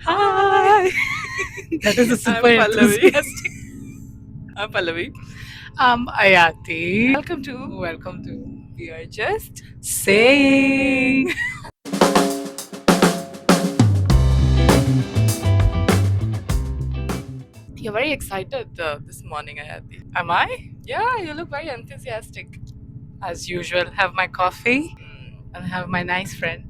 Hi. That is a I'm super Pallavi. enthusiastic. I'm Pallavi. Ayati. Welcome to We Are Just Saying. You're very excited this morning, Ayati. Am I? Yeah, you look very enthusiastic. As usual, have my coffee and have my nice friend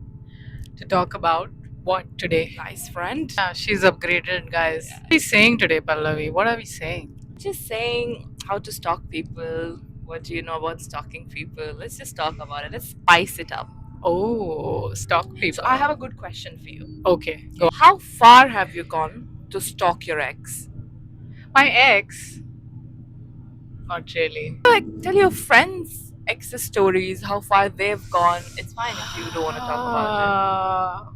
to talk about what today. Nice friend. Yeah, she's upgraded, guys. Yeah. What are we saying today, Pallavi? What are we saying? Just saying how to stalk people. What do you know about stalking people? Let's just talk about it. Let's spice it up. Oh, stalk So people. I have a good question for you. Okay, go. How far have you gone to stalk your ex? My ex. Not really. Like, tell your friends ex's stories, how far they've gone. It's fine if you don't want to talk about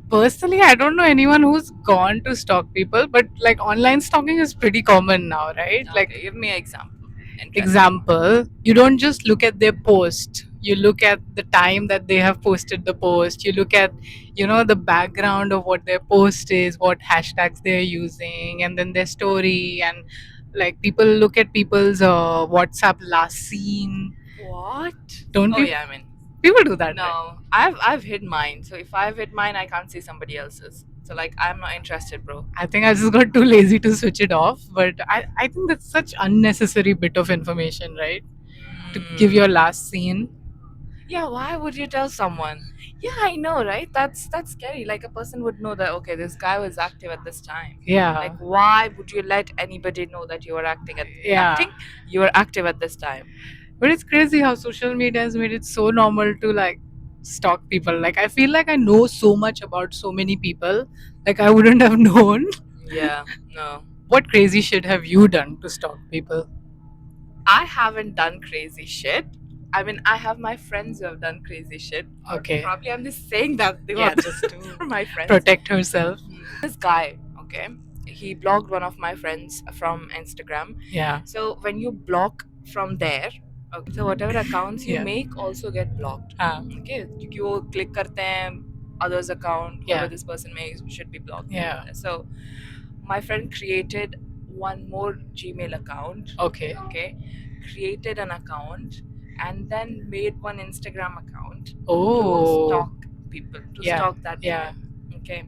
Personally, I don't know anyone who's gone to stalk people, but like online stalking is pretty common now, right? it. Like, Okay, give me an example. Interesting. example, you don't just look at their post, you look at the time that they have posted the post, you look at, the background of what their post is, what hashtags they're using, and then their story. And like, people look at people's WhatsApp last seen. What? Don't Oh people? yeah, I mean, People do that, right? no, I've hid mine. So if I've hid mine, I can't see somebody else's. So like, I'm not interested, bro. I think I just got too lazy to switch it off. But I think that's such unnecessary bit of information, right? To give your last scene. Yeah, why would you tell someone? Yeah, I know, right? That's scary. Like a person would know that okay, this guy was active at this time. Yeah. Like, why would you let anybody know that you were acting? Yeah. You were active at this time. But it's crazy how social media has made it so normal to like stalk people. Like I feel like I know so much about so many people. Like I wouldn't have known. Yeah, no. What crazy shit have you done to stalk people? I haven't done crazy shit. I mean, I have my friends who have done crazy shit. Or Okay. Probably I'm just saying that they Yeah, were just to they're my friends. protect herself. This guy, okay, he blocked one of my friends from Instagram. Yeah. So when you block from there, okay, so whatever accounts you Yeah. make also get blocked. हाँ. Okay, क्योंकि वो click करते हैं others account, Yeah. whoever this person makes should be blocked. Yeah. So my friend created one more Gmail account. Okay. Okay, created an account and then made one Instagram account to Oh. stalk people, to Yeah. stalk that Yeah. guy. Okay,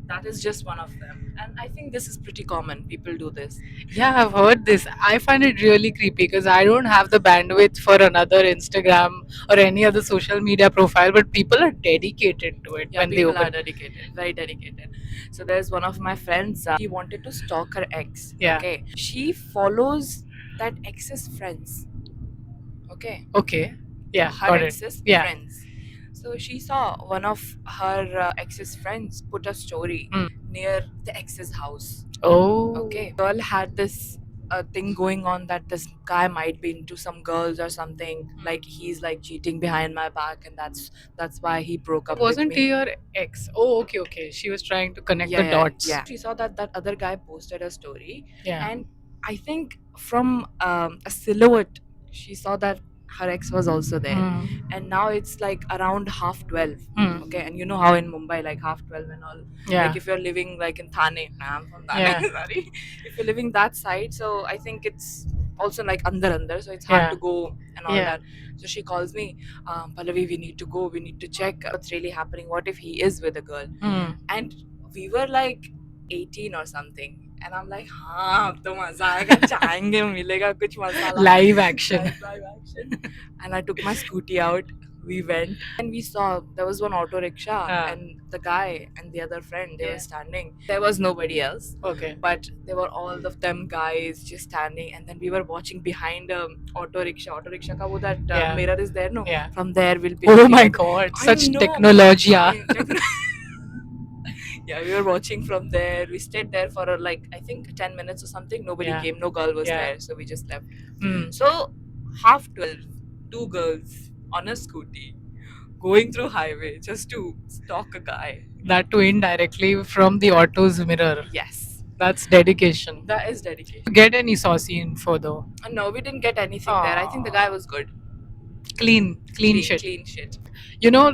that is just one of them, and I think this is pretty common. People do this. Yeah, I've heard this. I find it really creepy because I don't have the bandwidth for another Instagram or any other social media profile, but people are dedicated to it Yeah, when they people are open. dedicated, very dedicated. So there's one of my friends. He wanted to stalk her ex. Yeah. Okay, she follows that ex's friends. Okay. Okay. Yeah, Her got it. ex's Yeah. friends. So she saw one of her ex's friends put a story near the ex's house. Oh. Okay, girl had this thing going on that this guy might be into some girls or something. Like he's like cheating behind my back, and that's why he broke up. Wasn't with he me. your ex? Oh, okay, okay. She was trying to connect the dots. Yeah. She saw that other guy posted a story, Yeah. and I think from a silhouette, she saw that her ex was also there. And now it's like around 12:30. Okay, and you know how in Mumbai, like 12:30 and all. Yeah. Like if you're living like in Thane, I'm from Thane, Yeah. sorry. If you're living that side, so I think it's also like under, so it's hard Yeah. to go and all Yeah. that. So she calls me, Pallavi, we need to go, we need to check what's really happening. What if he is with a girl? And we were like 18 or something. And I'm like, हाँ अब तो मजा आएगा, जाएंगे मिलेगा कुछ मसाला. Live action. Live action. And I took my scooty out. We went and we saw there was one auto rickshaw and the guy and the other friend, they were standing. There was nobody else. Okay. But there were all of them guys just standing, and then we were watching behind a auto rickshaw. Auto rickshaw ka wo that Yeah. mirror is there, no? Yeah. From there we'll be. Oh looking my at- god, I such know. technology. Yeah. Yeah, we were watching from there. We stayed there for like I think 10 minutes or something. Nobody Yeah. came. No girl was Yeah. there, so we just left. Mm. So 12:30, two girls on a scooty going through highway just to stalk a guy. That too indirectly from the auto's mirror. Yes, That's dedication. that is dedication. Get any saucy info though. No, we didn't get anything there. I think the guy was good. Clean shit. Clean shit. You know,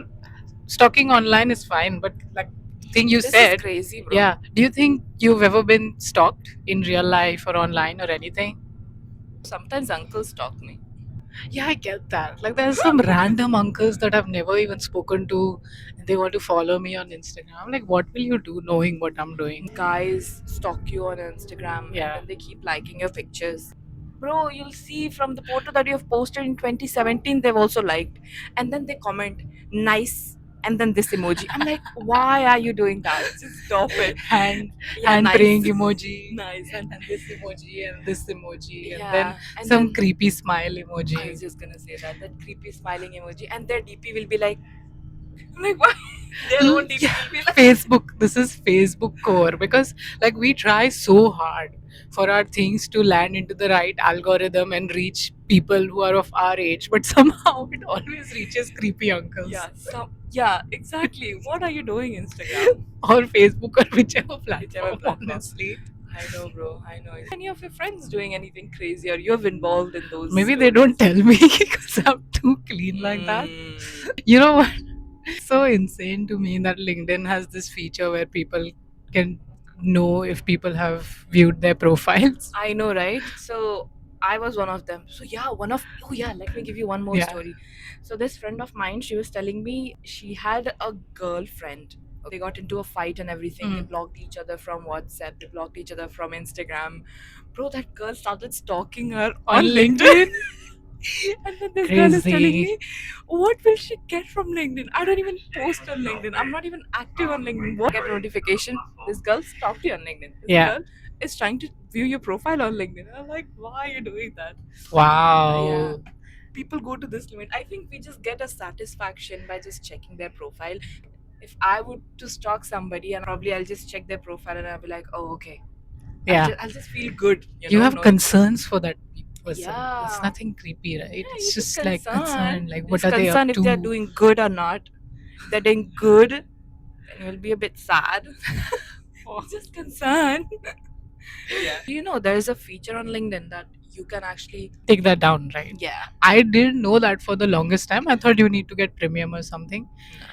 stalking online is fine, but like thing you This is said. crazy, bro. Yeah. Do you think you've ever been stalked in real life or online or anything? Sometimes uncles stalk me. Yeah, I get that. Like, there's some random uncles that I've never even spoken to, and they want to follow me on Instagram. I'm like, what will you do knowing what I'm doing? Guys stalk you on Instagram and Yeah. then they keep liking your pictures. Bro, you'll see from the photo that you have posted in 2017, they've also liked. And then they comment, nice, and then this emoji. I'm like, why are you doing that? Just stop it. Hand Yeah, hand nice. praying emoji. Nice. And this emoji and this emoji, and Yeah. then And some then creepy smile I emoji. was just gonna say that creepy smiling emoji, and their DP will be like, I'm like, why? Their own DP Yeah, will be like, Facebook. This is Facebook core because like we try so hard for our things to land into the right algorithm and reach people who are of our age, but somehow it always reaches creepy uncles yeah, exactly. What are you doing, Instagram? or Facebook or whichever platform. platform. Honestly, I know, bro. I know. Any of your friends doing anything crazy, or you've involved in those? maybe they don't tell me because I'm too clean like that. You know what? So insane to me that LinkedIn has this feature where people can know if people have viewed their profiles. I know, right? So I was one of them. So yeah, oh yeah, let me give you one more Yeah. story. So this friend of mine, she was telling me she had a girlfriend. They got into a fight and everything. They blocked each other from WhatsApp. They blocked each other from Instagram. Bro, that girl started stalking her on LinkedIn. And then this girl is telling Crazy. me, what will she get from LinkedIn? I don't even post on LinkedIn. I'm not even active on LinkedIn. What get a notification? This girl stalked you on LinkedIn. This Yeah. girl is trying to view your profile on LinkedIn. I'm like, why are you doing that? Wow. Yeah. People go to this limit. I think we just get a satisfaction by just checking their profile. If I would to stalk somebody, and probably I'll just check their profile and I'll be like, oh, okay. Yeah. I'll just feel good. You know, have knowing- concerns for that person. Yeah. It's nothing creepy, right? Yeah, It's you're just like concerned. concern. Like, what Just are they up concerned if they're to? doing good or not. If they're doing good, then you'll be a bit sad. Just concerned. Yeah. Do you know there is a feature on LinkedIn that you can actually Take that down, right? Yeah. I didn't know that for the longest time. I thought you need to get premium or something.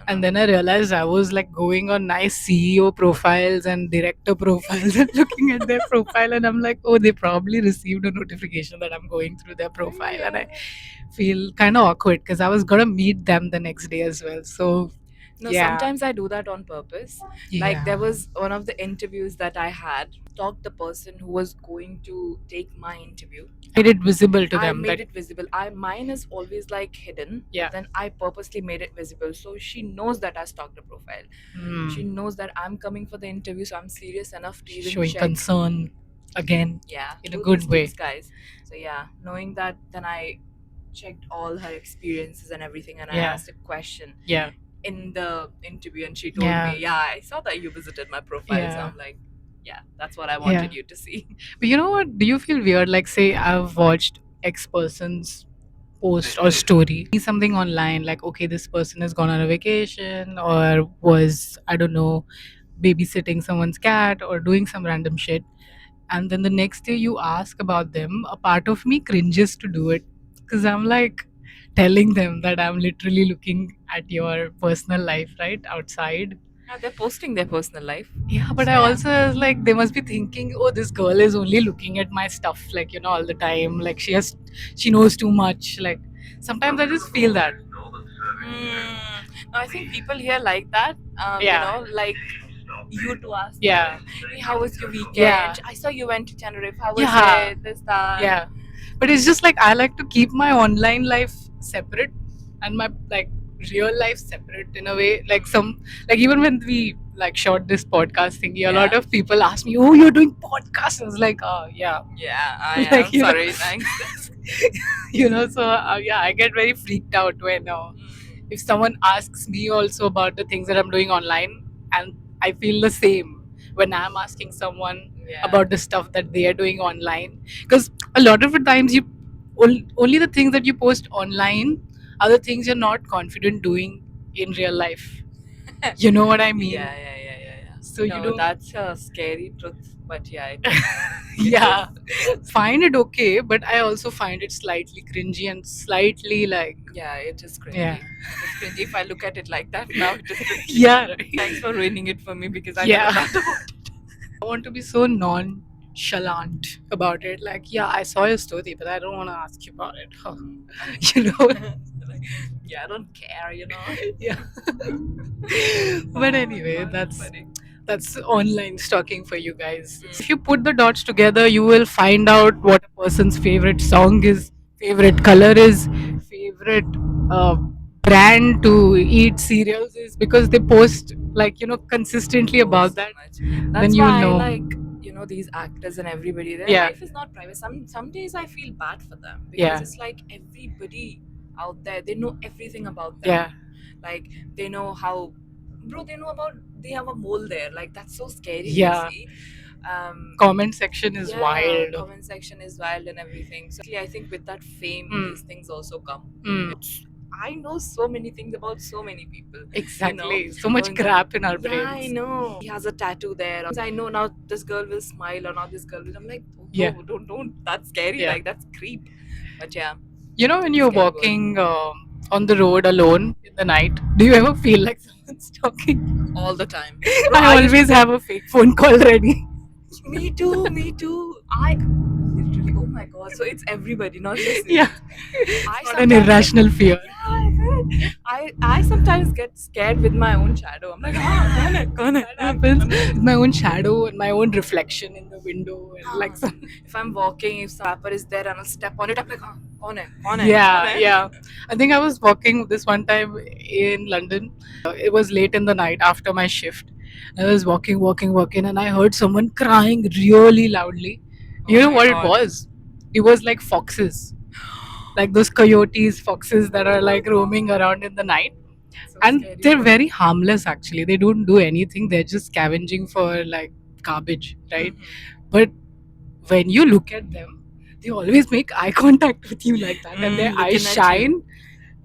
And then I realized I was like going on nice CEO profiles and director profiles and looking at their profile, and I'm like, oh, they probably received a notification that I'm going through their profile, and I feel kind of awkward because I was gonna meet them the next day as well. So No, yeah. sometimes I do that on purpose. Like there was one of the interviews that I had, talked the person who was going to take my interview. Made it visible to I them. made it visible. Mine is always like hidden. Yeah. Then I purposely made it visible, so she knows that I stalked the profile. She knows that I'm coming for the interview, so I'm serious enough to even showing check. concern again. Yeah, in a do good these way. things, guys. So yeah, knowing that, then I checked all her experiences and everything, and I Yeah. asked a question Yeah. in the interview, and she told Yeah. me, "Yeah, I saw that you visited my profile." So Yeah. I'm like, "Yeah, that's what I wanted you to see." But you know what? Do you feel weird? Like, say, I've watched X person's post or story, see something online, like, okay, this person has gone on a vacation or was, I don't know, babysitting someone's cat or doing some random shit. And then the next day you ask about them, a part of me cringes to do it because I'm like telling them that I'm literally looking at your personal life, right? Outside. Yeah, they're posting their personal life. Yeah, but I also was like, they must be thinking, oh, this girl is only looking at my stuff, like, you know, all the time. Like, she knows too much. Like, sometimes I just feel that. No, I think people here like that. Yeah. You know, like you to ask. Yeah. Hey, how was your weekend? Yeah. I saw you went to Tenerife. How was Yeah. it? This, that. Yeah. But it's just like I like to keep my online life separate and my like real life separate in a way. Like even when we like shot this podcast thingy, a lot Yeah. of people ask me, "Oh, you're doing podcasts?" I was like, "Oh, yeah." Yeah, I Like, am. you know. Sorry, thanks. You know, so yeah, I get very freaked out when if someone asks me also about the things that I'm doing online, and I feel the same when I'm asking someone Yeah. about the stuff that they are doing online, because a lot of the times you only the things that you post online are the things you're not confident doing in real life. You know what I mean? Yeah. So you No, don't. that's a scary truth. But yeah, Yeah, find it okay, but I also find it slightly cringy and slightly like, yeah, it is cringy. yeah, It is cringy. If I look at it like that now, it is cringy. yeah, right. Thanks for ruining it for me because I Yeah. never thought about it. I want to be so nonchalant about it. Like, yeah, I saw your story, but I don't want to ask you about it. Huh. You know? Like, yeah, I don't care, you know. Yeah. But anyway, that's funny. that's online stalking for you guys. If you put the dots together, you will find out what a person's favorite song is, favorite color is, favorite uh, brand to eat cereals is, because they post like, consistently about So that. much. Then That's you why I know. like, these actors and everybody. Their Yeah. life is not private. Some days I feel bad for them because Yeah. it's like everybody out there, they know everything about them. Yeah. Like they know how, bro. They know about. They have a mole there. Like that's so scary. Yeah. To see. Comment section is Yeah, wild. comment section is wild and everything. So I think with that fame, Mm. these things also come. Mm. I know so many things about so many people. Exactly. So much going on. crap in our Yeah, I brains. know. He has a tattoo there. I know now this girl will smile or now this girl will. I'm like, oh, Yeah. no, don't. That's scary. Yeah. Like that's creep. But yeah, You know, when you're Scary word. walking on the road alone in the night, do you ever feel like someone's talking? all the time. Bro, I used to always say- have a fake phone call ready. Me too. Me too. I literally. Oh my god. So it's everybody, not just me. Yeah. I It's not an sometimes- irrational fear. Yeah, I sometimes get scared with my own shadow. I'm like, gone. That happens with my own shadow and my own reflection in the window. And like some, If I'm walking, if some rapper is there and I'll step on it, I'm like, gone. yeah, yeah. I think I was walking this one time in London. It was late in the night after my shift. I was walking, and I heard someone crying really loudly. You know my what God. it was? It was like foxes, like those coyotes, foxes that are like roaming around in the night. So And scary, they're bro. very harmless actually. They don't do anything. They're just scavenging for like garbage, right? But when you look at them, they always make eye contact with you like that, and their Looking eyes at shine.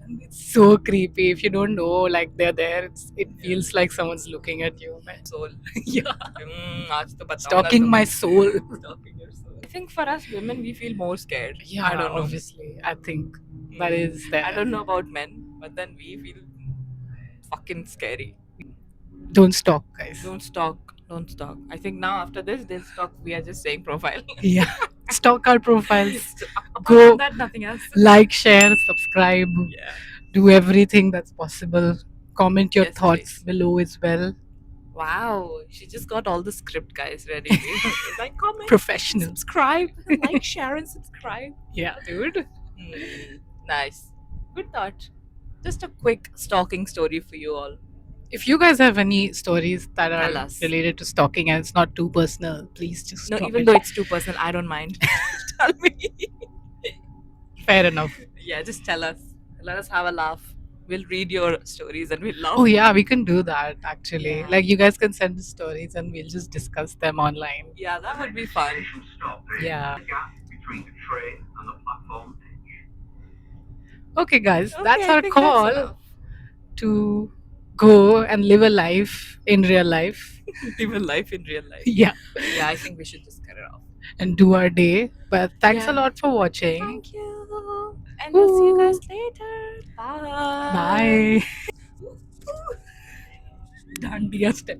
And it's so creepy. If you don't know, like they're there, it feels like someone's looking at you. Man. Soul. Yeah, आज तो बताऊंगा stalking तुम्हें. my soul. Stalking your soul. I think for us women, we feel more scared. Yeah, I don't know. obviously. I think that is there. I don't know about men, but then we feel fucking scary. Don't stalk, guys. Don't stalk. Don't stalk. I think now after this, they'll stalk. We are just saying profile. Yeah, stalk our profiles. Apart Go- from that, nothing else. Like, share, subscribe. Yeah. Do everything that's possible. Comment your Yes, thoughts please. below as well. Wow, she just got all the script, guys, ready. Like, comment, Professional. subscribe, like, share, and subscribe. Yeah, dude. Nice. Good thought. Just a quick stalking story for you all. If you guys have any stories that Tell are us. related to stalking and it's not too personal, please just No, drop even it. though it's too personal, I don't mind. Tell me. Fair enough. Yeah, just tell us. Let us have a laugh. We'll read your stories and we'll laugh. Oh yeah, we can do that actually. Yeah. Like you guys can send us stories and we'll just discuss them online. Yeah, that would be fun. Yeah. The gap between the train and the platform edge. Okay guys, Okay, that's I our think that's call enough. to go and live a life in real life. Even life in real life. Yeah. Yeah, I think we should just cut it off. And do our day. But thanks Yeah. a lot for watching. Thank you. And we'll see you Ooh. guys later. Bye. Bye. Dandiya step.